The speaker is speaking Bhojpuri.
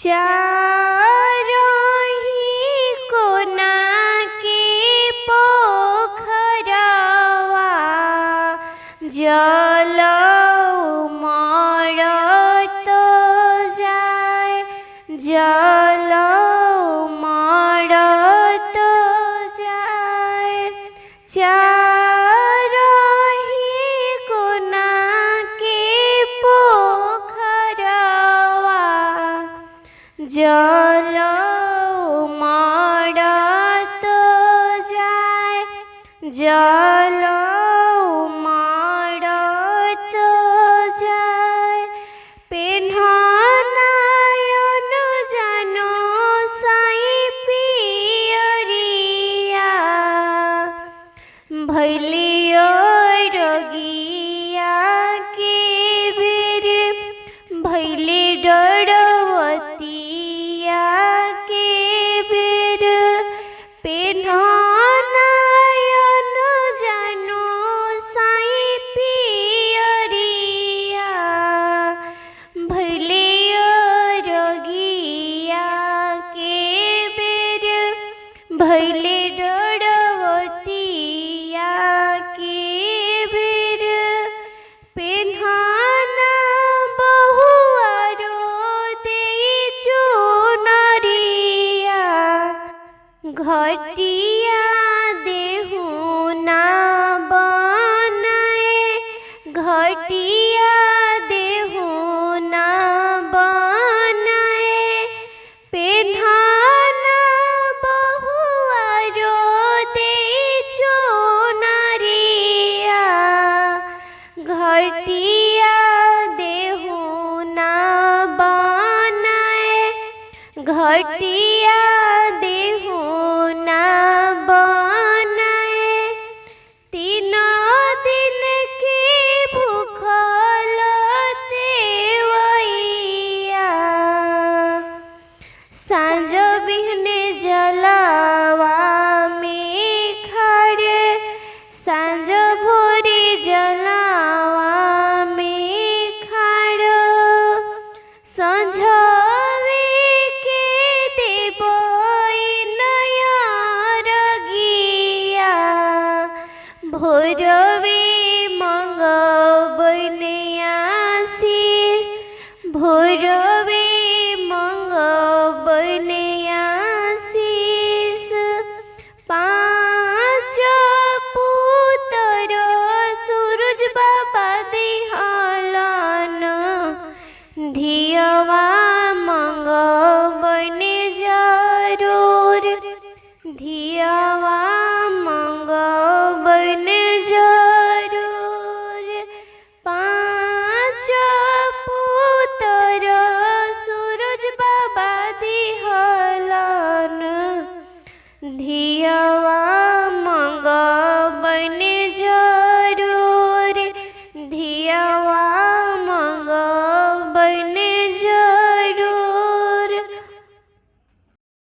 चारही कोना के पोखरवा जल उमड़त जाए, जल उमड़त जाए। चारही कोना के पोखरवा जल उमड़त जाए, जल उमड़त जाए। पेन्हनायन जानो साई पियरिया, भैलियो रगिया के बेर, भैली डरवतिया के बेर। पेन्हनायन जानो साई पियरिया, भैलियो रगिया के बेर, भैली डरवतिया के बेर। पेन्हना बहुआरो देई चुनरिया, घटिया देहु ना बनाए, घटिया देहु ना बनाए। पेन्हना बहुआरो देई चुनरिया, घटिया देहु ना बनाए, घटिया देहु ना बनाए। 3 दिन के भूखल देवैया, सांझ बिहने जलवा में खड़े, सांझ भोरे जलवा में खड़। संझवे के देवई नया रगिया, भोरवे मंगबने आशीष, भोरवे मंगबने आशीष। 5 पुत्र सूरज बाबा दिहलन, धियवा मंगबने जरूर, धियवा मंगबने जरूर। 5 पुत्र सूरज बाबा दिहलन, धियवा